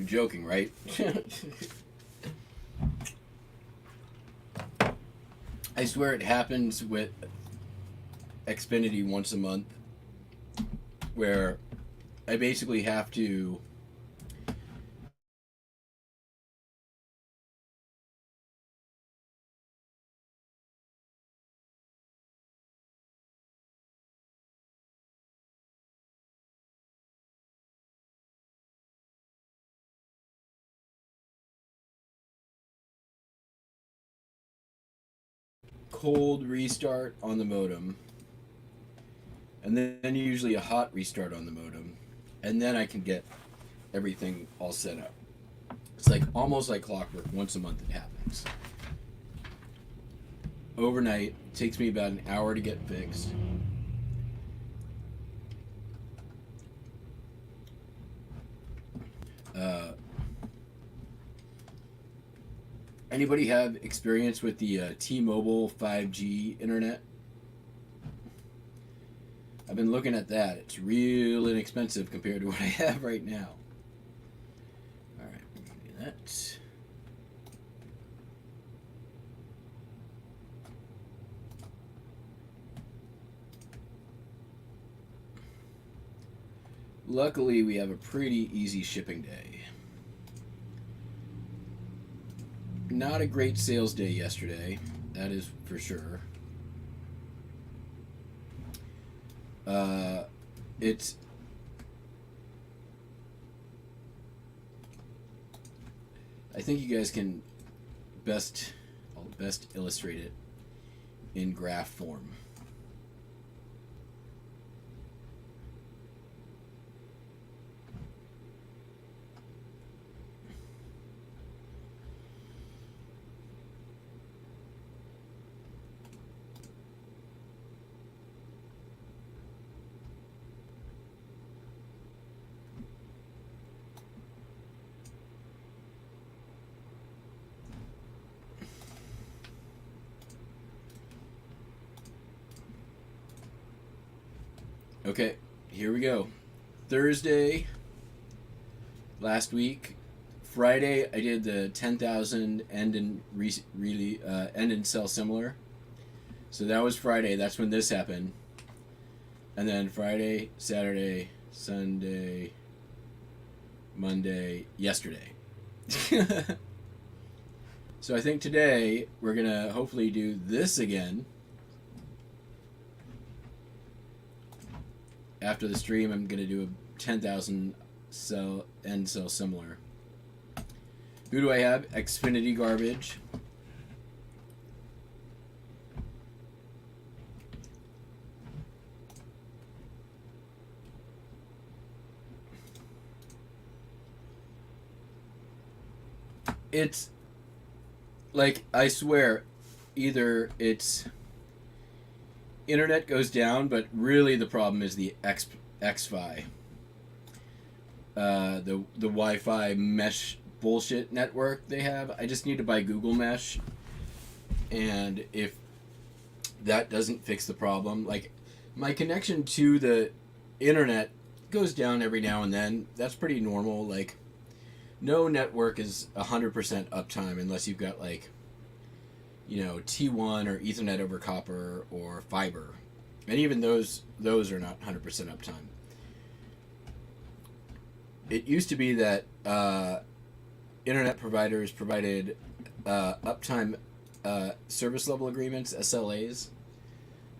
joking, right? I swear it happens with Xfinity once a month, where I basically have to cold restart on the modem, and then usually a hot restart on the modem, and then I can get everything all set up. It's like almost like clockwork. Once a month it happens. Overnight, it takes me about an hour to get fixed. Anybody have experience with the T-Mobile 5G internet? I've been looking at that. It's real inexpensive compared to what I have right now. Alright, we're going to do that. Luckily, we have a pretty easy shipping day. Not a great sales day yesterday, that is for sure. It's I think you guys can best illustrate it in graph form. Okay, here we go. Thursday, last week. Friday, I did the 10,000 end and sell similar. So that was Friday. That's when this happened. And then Friday, Saturday, Sunday, Monday, yesterday. So I think today we're going to hopefully do this again. After the stream, I'm going to do a 10,000 sell similar. Who do I have? Xfinity garbage. It's like, I swear, either it's internet goes down, but really the problem is the Xfi. The Wi-Fi mesh bullshit network they have. I just need to buy Google Mesh, and if that doesn't fix the problem, like, my connection to the internet goes down every now and then. That's pretty normal. Like, no network is 100% uptime unless you've got, like, you know, T1 or Ethernet over copper or fiber. And even those are not 100% uptime. It used to be that internet providers provided uptime service level agreements, SLAs.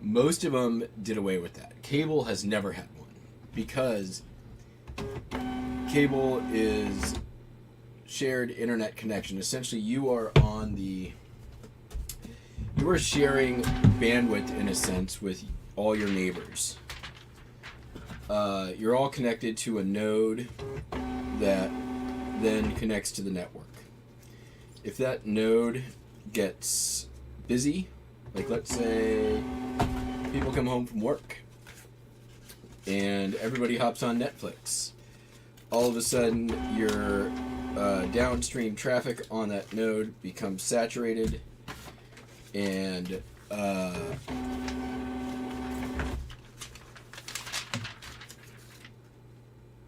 Most of them did away with that. Cable has never had one because cable is shared internet connection. Essentially, you are sharing bandwidth in a sense with all your neighbors. You're all connected to a node that then connects to the network. If that node gets busy, like let's say people come home from work and everybody hops on Netflix, all of a sudden your downstream traffic on that node becomes saturated, and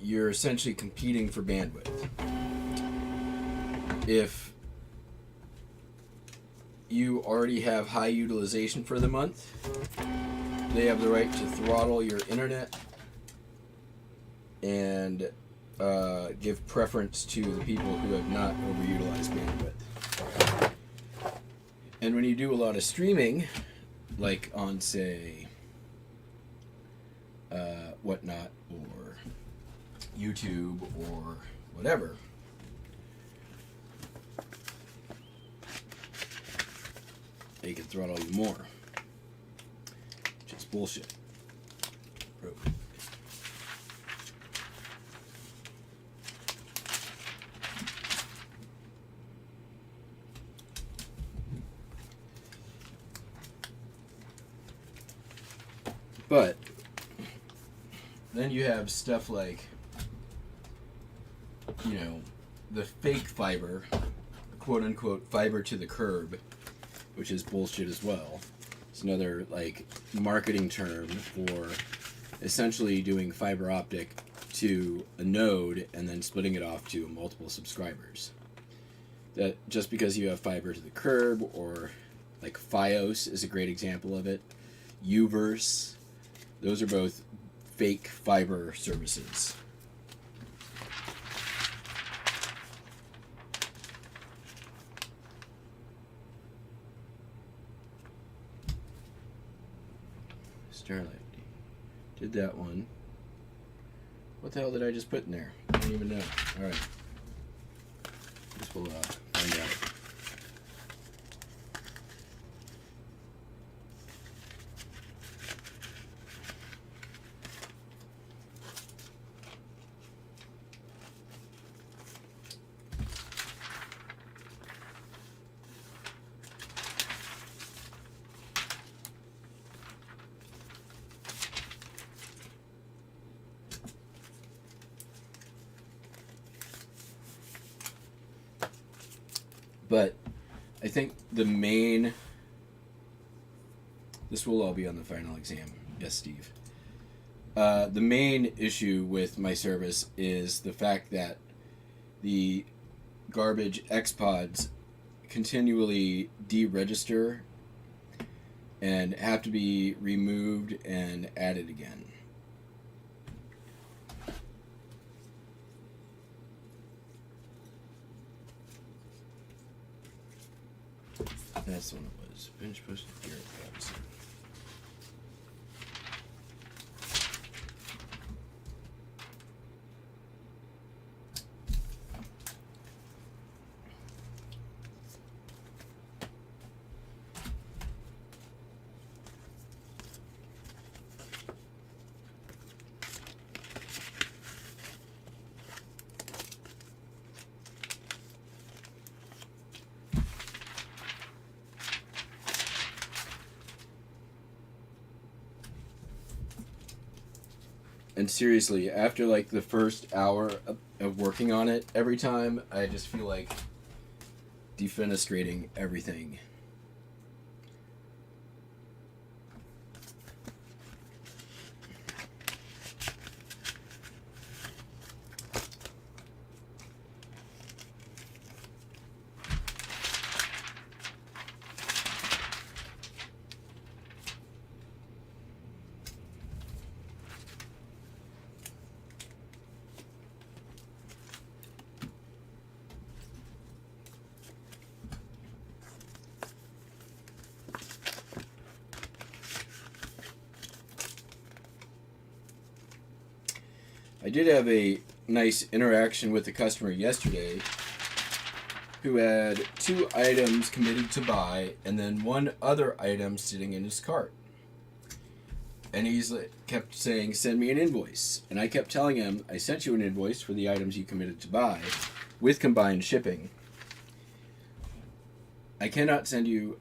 you're essentially competing for bandwidth. if you already have high utilization for the month, they have the right to throttle your internet and give preference to the people who have not overutilized bandwidth. And when you do a lot of streaming, like on, say, Whatnot or YouTube or whatever, they can throttle you more, which is bullshit. But then you have stuff like, you know, the fake fiber, quote unquote, fiber to the curb, which is bullshit as well. It's another like marketing term for essentially doing fiber optic to a node and then splitting it off to multiple subscribers. That just because you have fiber to the curb, or like Fios is a great example of it, Uverse, those are both fake fiber services. Starlight. Did that one. What the hell did I just put in there? I don't even know. Alright. Guess we'll find out. But I think the main, this will all be on the final exam. Yes, Steve. The main issue with my service is the fact that the garbage XPods continually deregister and have to be removed and added again. That's the one it was. Bench push Garrett Patterson. And seriously, after like the first hour of working on it, every time I just feel like defenestrating everything. I did have a nice interaction with a customer yesterday who had 2 items committed to buy and then 1 other item sitting in his cart. And he's kept saying, send me an invoice. And I kept telling him, I sent you an invoice for the items you committed to buy with combined shipping. I cannot send you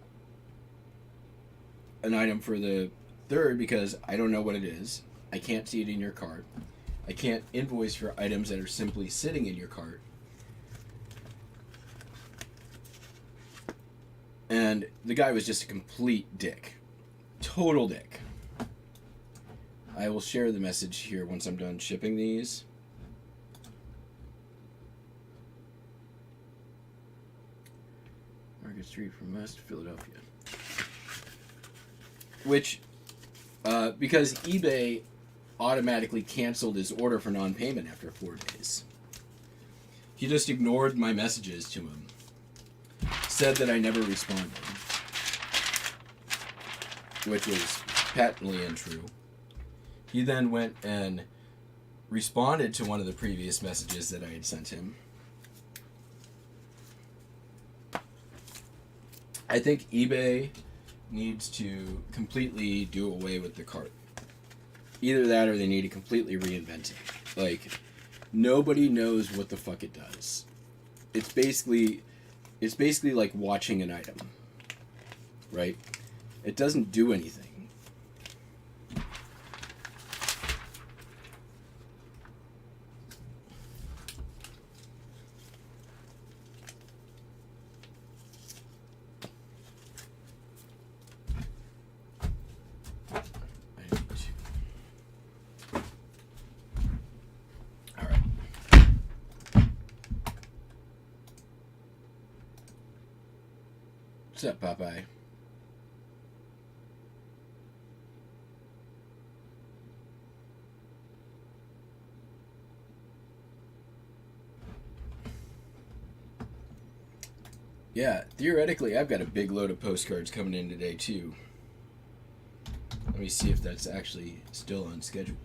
an item for the third because I don't know what it is. I can't see it in your cart. I can't invoice for items that are simply sitting in your cart. And the guy was just a complete dick. Total dick. I will share the message here once I'm done shipping these. Market Street from West Philadelphia. Which, because eBay automatically canceled his order for non-payment after 4 days. He just ignored my messages to him. Said that I never responded. Which was patently untrue. He then went and responded to one of the previous messages that I had sent him. I think eBay needs to completely do away with the cart. Either that or they need to completely reinvent it. Like, nobody knows what the fuck it does. It's basically like watching an item. Right? It doesn't do anything. What's up, Popeye? Yeah, theoretically, I've got a big load of postcards coming in today, too. Let me see if that's actually still on schedule.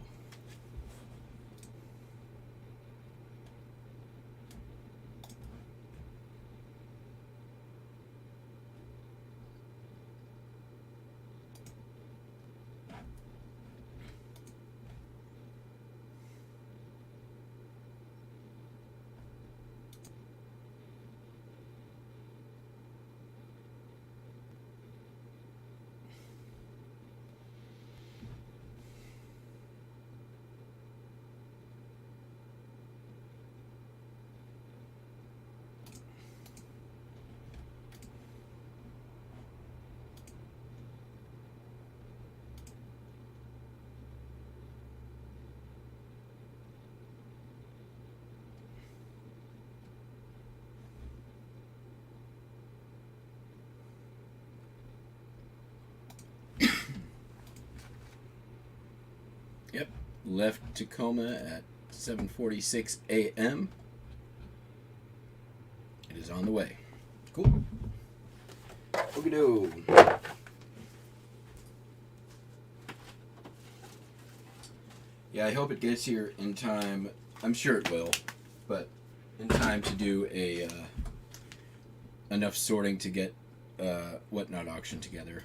Yep, left Tacoma at 7:46 a.m. It is on the way. Cool. Okie-do. Yeah, I hope it gets here in time. I'm sure it will, but in time to do a enough sorting to get Whatnot auction together.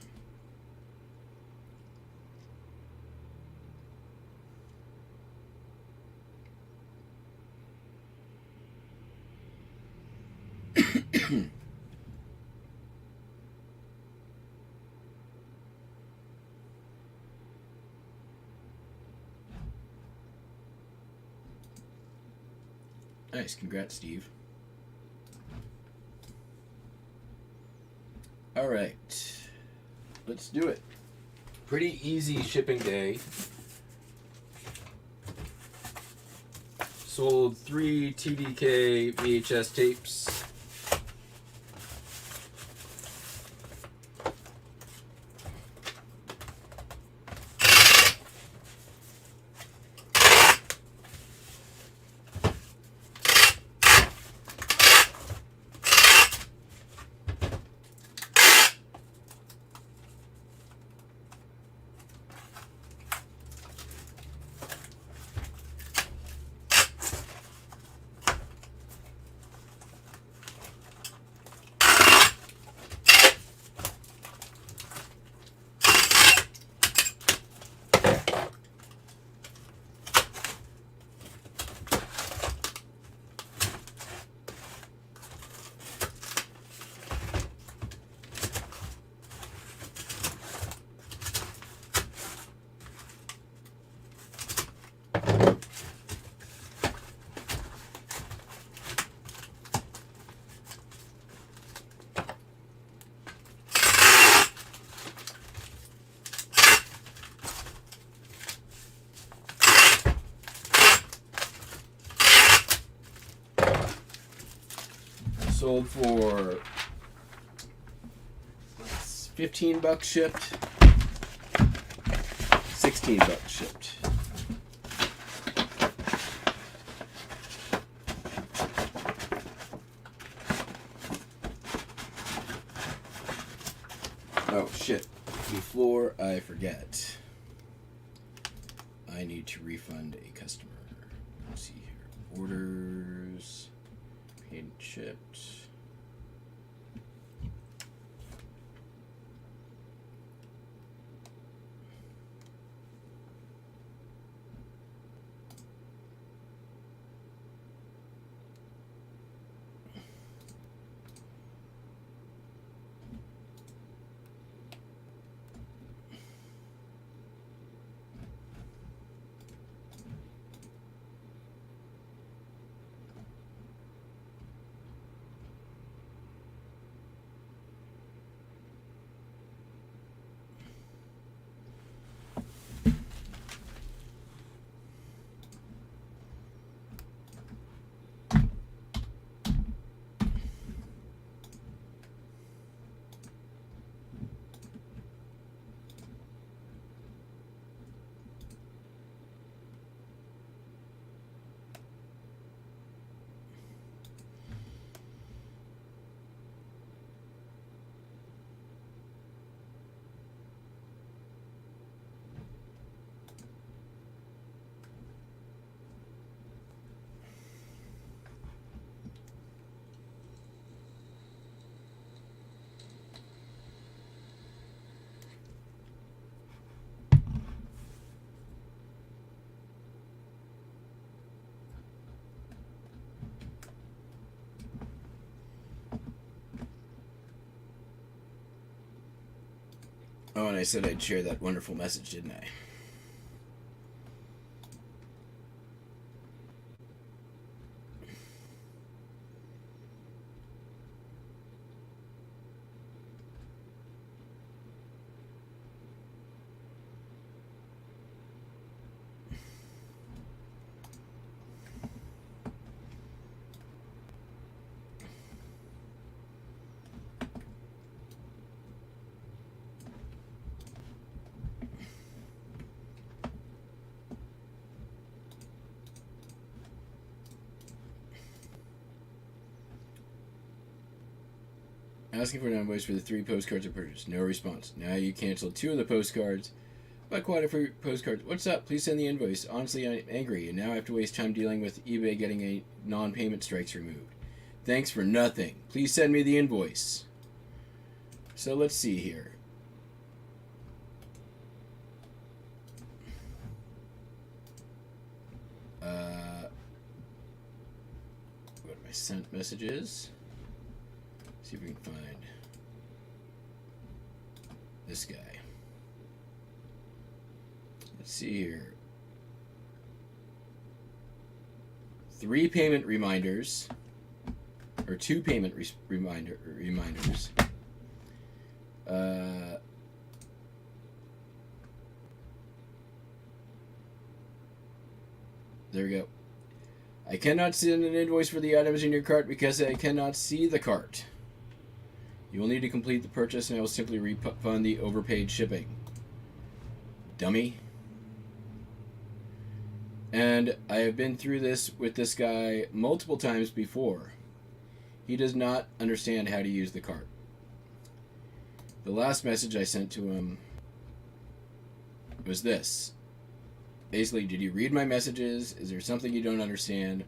Nice, congrats, Steve. All right, let's do it. Pretty easy shipping day. Sold 3 TDK VHS tapes. Sold for $15 shipped. $16 shipped. Oh shit. Before I forget, I need to refund a customer. Let's see here. Orders. Paid and shipped. Oh, and I said I'd share that wonderful message, didn't I? Asking for an invoice for the 3 postcards I purchased. No response. Now you canceled 2 of the postcards. Bought quite a few postcards. What's up? Please send the invoice. Honestly, I'm angry, and now I have to waste time dealing with eBay getting a non-payment strikes removed. Thanks for nothing. Please send me the invoice. So let's see here. Go to my sent messages. See if we can find this guy. Let's see here. 3 payment reminders, or 2 payment reminders. There we go. I cannot send an invoice for the items in your cart because I cannot see the cart. You will need to complete the purchase and I will simply refund the overpaid shipping. Dummy. And I have been through this with this guy multiple times before. He does not understand how to use the cart. The last message I sent to him was this. Basically, did you read my messages? Is there something you don't understand?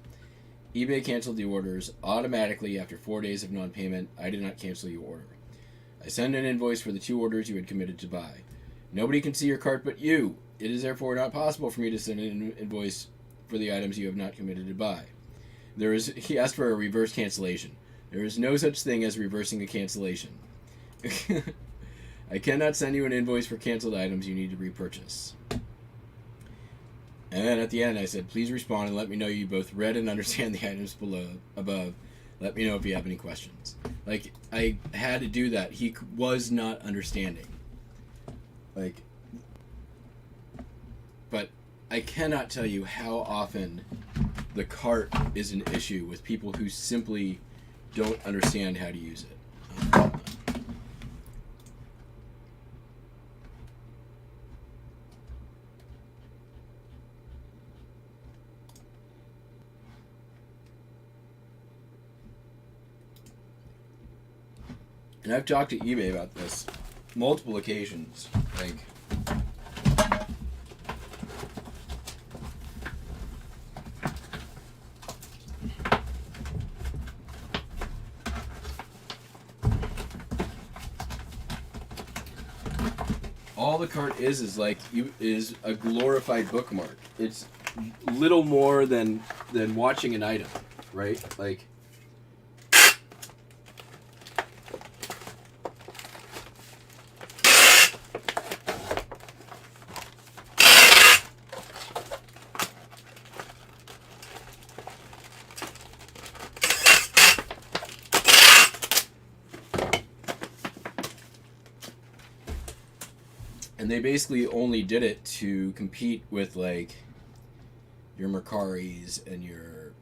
eBay canceled the orders automatically after 4 days of non-payment. I did not cancel your order. I sent an invoice for the 2 orders you had committed to buy. Nobody can see your cart but you. It is therefore not possible for me to send an invoice for the items you have not committed to buy. He asked for a reverse cancellation. There is no such thing as reversing a cancellation. I cannot send you an invoice for canceled items you need to repurchase. And then at the end I said, please respond and let me know you both read and understand the items above. Let me know if you have any questions. Like, I had to do that. He was not understanding. But I cannot tell you how often the cart is an issue with people who simply don't understand how to use it. And I've talked to eBay about this multiple occasions. Like, all the cart is like is a glorified bookmark. It's little more than watching an item, right? Like, and they basically only did it to compete with like your Mercaris and your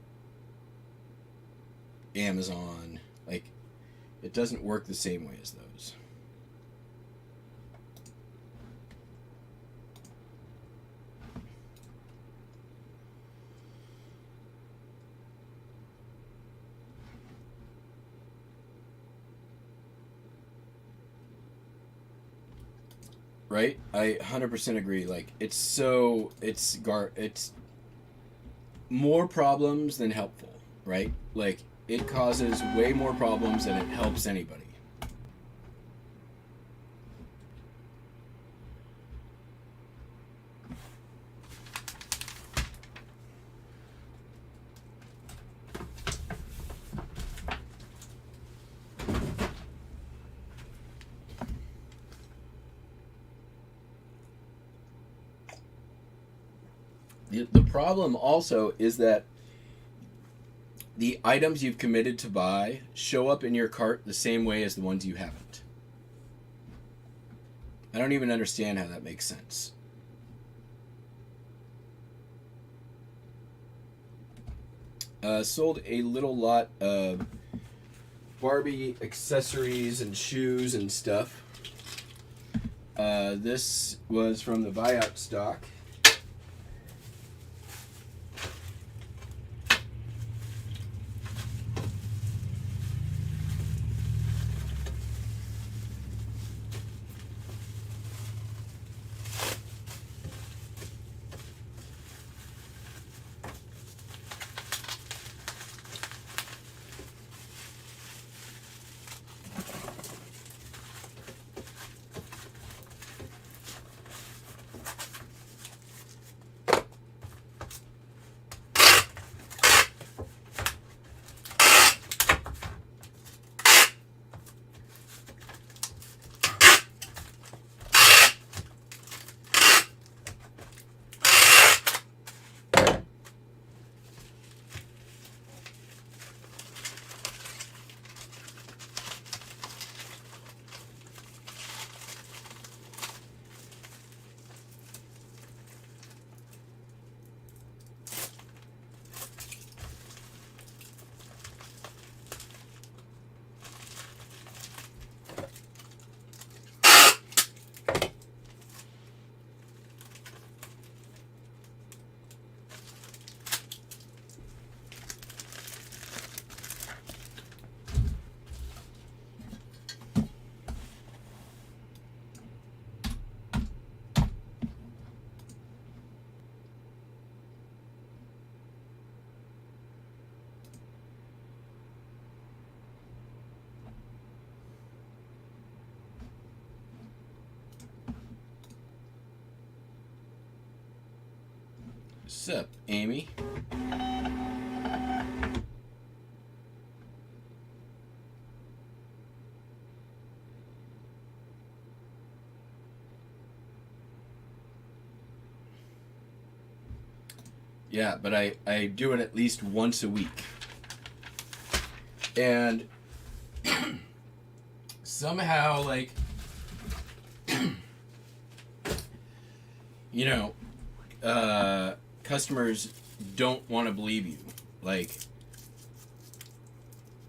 Amazon. Like, it doesn't work the same way as those. Right? I 100% agree. Like, it's more problems than helpful, right? Like, it causes way more problems than it helps anybody. The problem also is that the items you've committed to buy show up in your cart the same way as the ones you haven't. I don't even understand how that makes sense. Sold a little lot of Barbie accessories and shoes and stuff. This was from the buyout stock. Sup, Amy? Yeah, but I do it at least once a week. And somehow, like, you know, customers don't want to believe you. Like,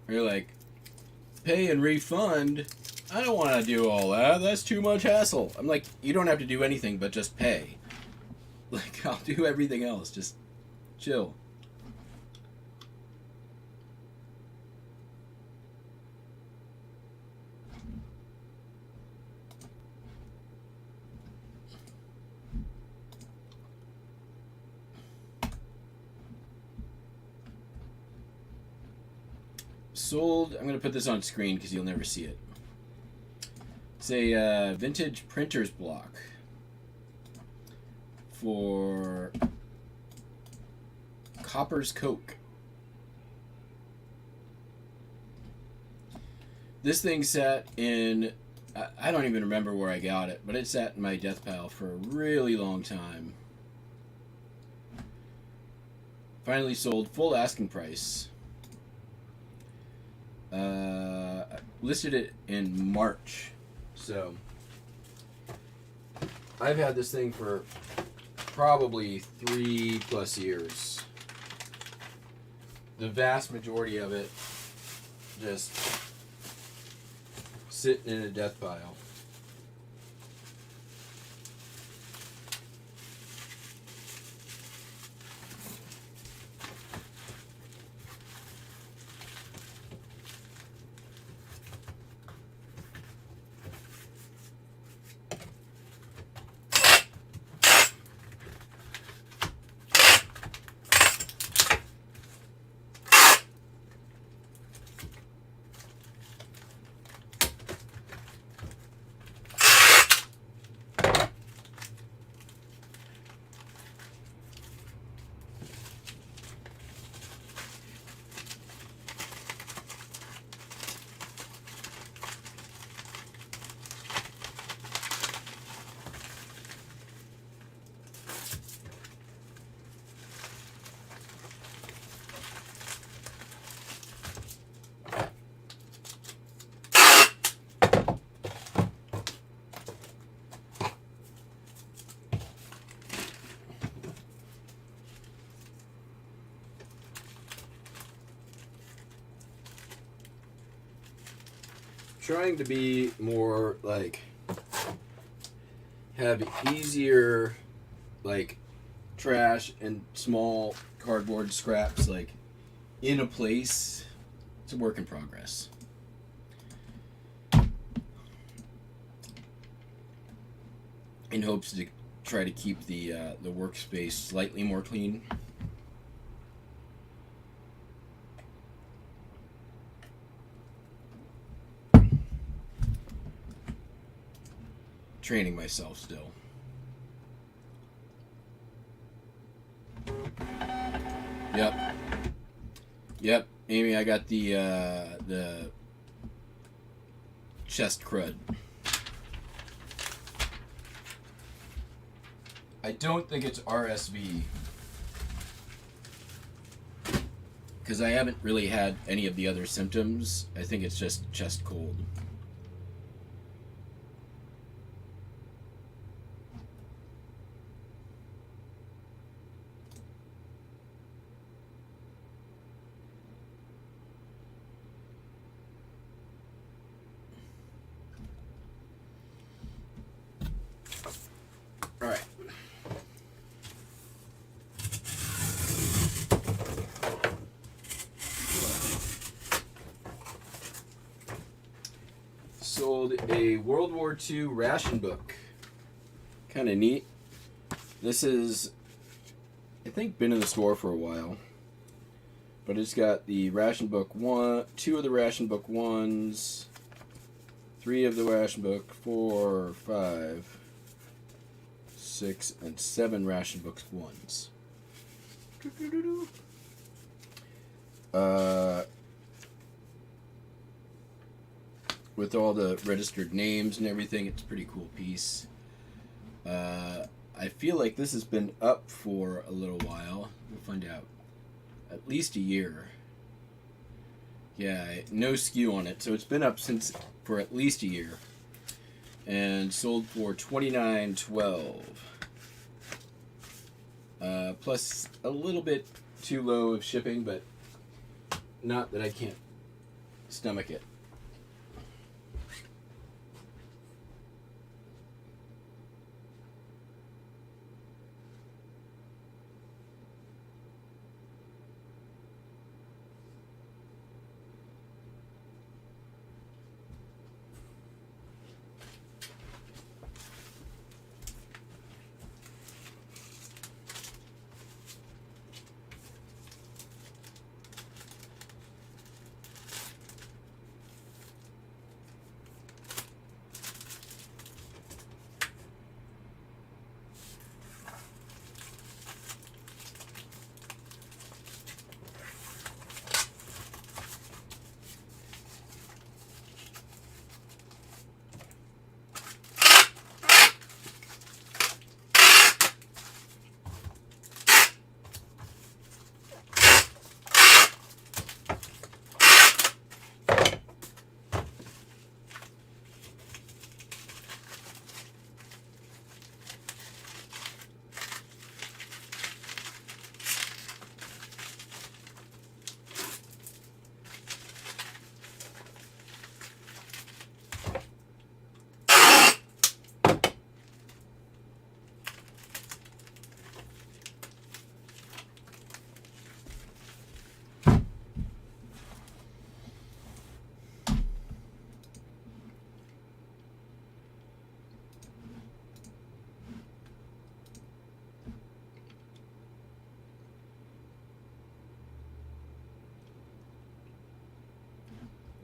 you're like, pay and refund? I don't want to do all that. That's too much hassle. I'm like, you don't have to do anything but just pay. Like, I'll do everything else. Just chill. Sold. I'm going to put this on screen because you'll never see it. It's a vintage printer's block for Copper's Coke. This thing sat in, I don't even remember where I got it, but it sat in my death pile for a really long time. Finally sold, full asking price. Listed it in March. So I've had this thing for probably 3+ years. The vast majority of it just sitting in a death pile. Trying to be more like have easier like trash and small cardboard scraps like in a place. It's a work in progress. In hopes to try to keep the workspace slightly more clean. Training myself still. Yep, Amy, I got the chest crud. I don't think it's RSV because I haven't really had any of the other symptoms. I think it's just chest cold. All right. Sold a World War II ration book. Kind of neat. This is, I think, been in the store for a while. But it's got the ration book 1, 2 of the ration book 1s, 3 of the ration book 4, 5, 6, and 7 ration books 1s. With all the registered names and everything, it's a pretty cool piece. I feel like this has been up for a little while. We'll find out. At least a year. Yeah, no SKU on it, so it's been up for at least a year. And sold for $29.12. Plus a little bit too low of shipping, but not that I can't stomach it.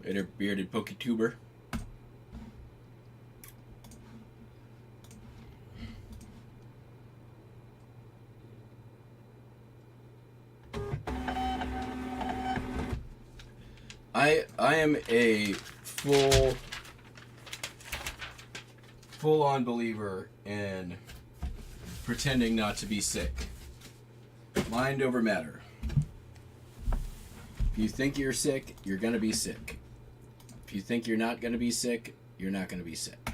Later, bearded PokeTuber. I am a full-on believer in pretending not to be sick. Mind over matter. If you think you're sick, you're gonna be sick. If you think you're not gonna be sick, you're not gonna be sick.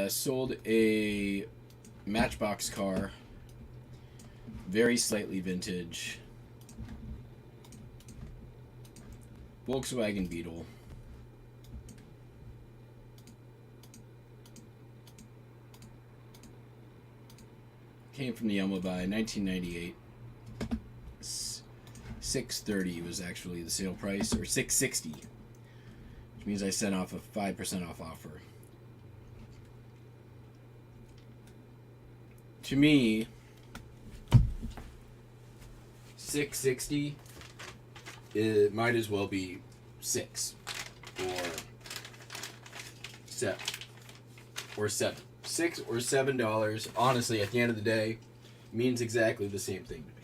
Sold a Matchbox car. Very slightly vintage. Volkswagen Beetle. Came from the Elmo by 1998. 630 was actually the sale price, or 660, which means I sent off a 5% off offer. To me, 660, it might as well be 6 or 7 or 7. $6 or $7, honestly, at the end of the day, means exactly the same thing to me.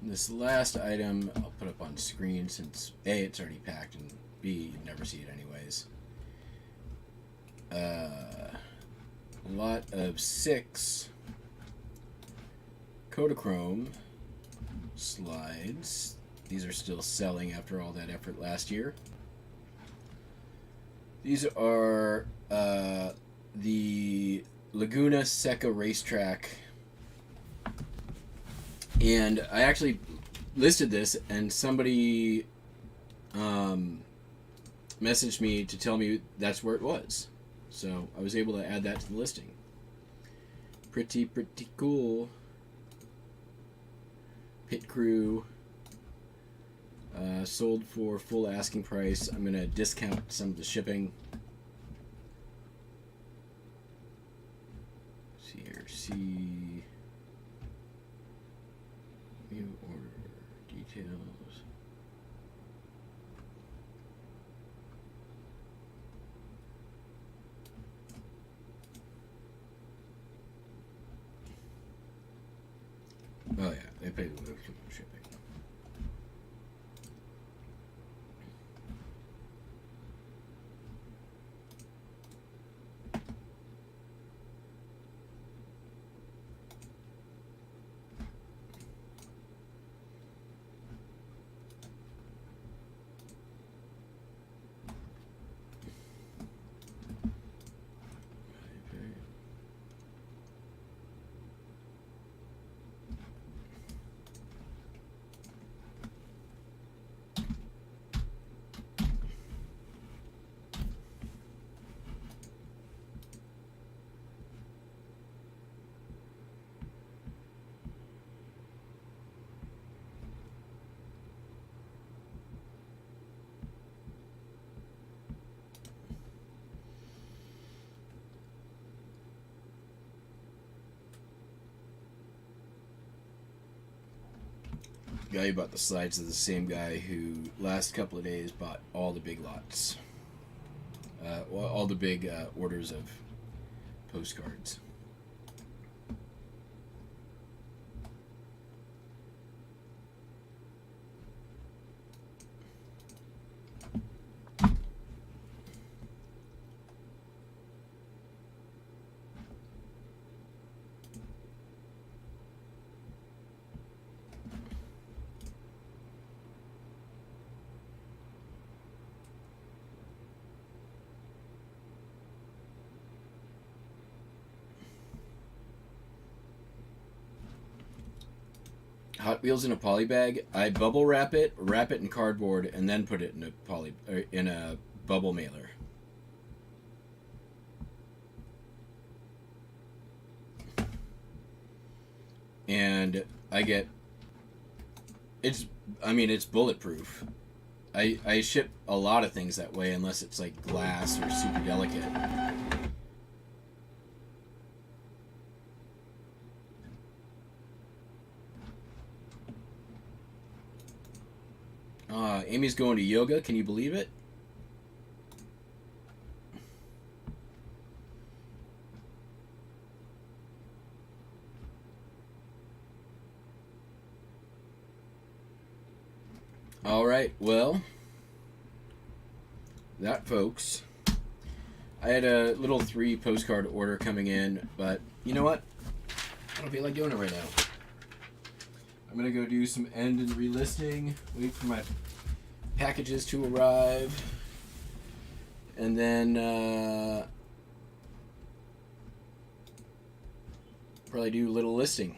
this last item I'll put up on screen since A, it's already packed, and B, you'd never see it anyways. A lot of 6 Kodachrome slides. These are still selling after all that effort last year. These are the Laguna Seca racetrack. And I actually listed this, and somebody messaged me to tell me that's where it was. So I was able to add that to the listing. Pretty cool. Pit crew. Sold for full asking price. I'm going to discount some of the shipping. Let's see here. See. New order details. Oh yeah, they paid the shipping. Guy who bought the slides is the same guy who last couple of days bought all the big lots, all the big orders of postcards. Hot Wheels in a poly bag. I bubble wrap it in cardboard, and then put it in a bubble mailer. And I get it's bulletproof. I ship a lot of things that way unless it's like glass or super delicate. Amy's going to yoga. Can you believe it? All right. Well, that, folks. I had a little 3 postcard order coming in, but you know what? I don't feel like doing it right now. I'm going to go do some end and relisting. Wait for my packages to arrive, and then probably do a little listing.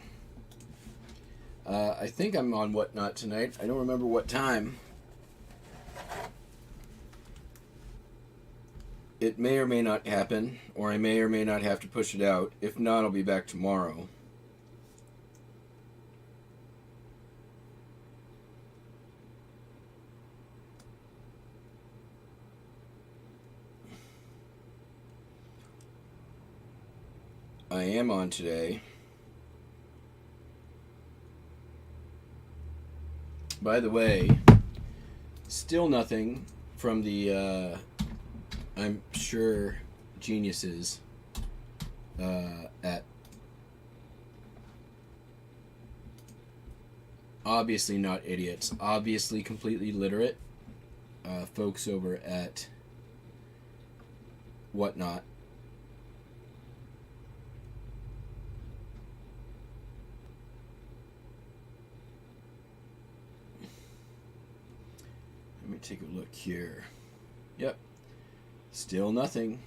I think I'm on Whatnot tonight. I don't remember what time. It may or may not happen, or I may or may not have to push it out. If not, I'll be back tomorrow. I am on today. By the way, still nothing from the, I'm sure, geniuses at obviously not idiots, obviously completely literate folks over at Whatnot. Let me take a look here. Yep. Still nothing.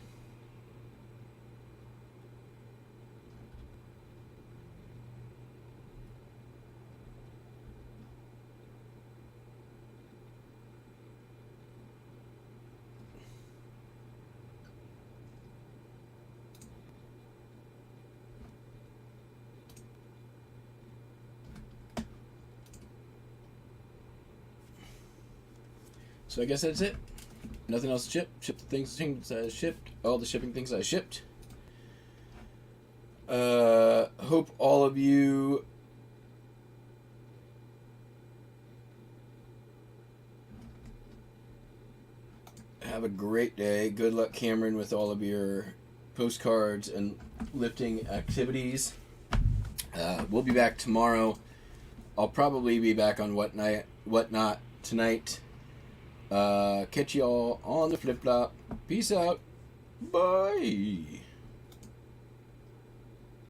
So I guess that's it. Nothing else to ship. Ship the things I shipped. All the shipping things I shipped. Hope all of you have a great day. Good luck, Cameron, with all of your postcards and lifting activities. We'll be back tomorrow. I'll probably be back on Whatnot tonight. Catch y'all on the flip flop. Peace out. Bye.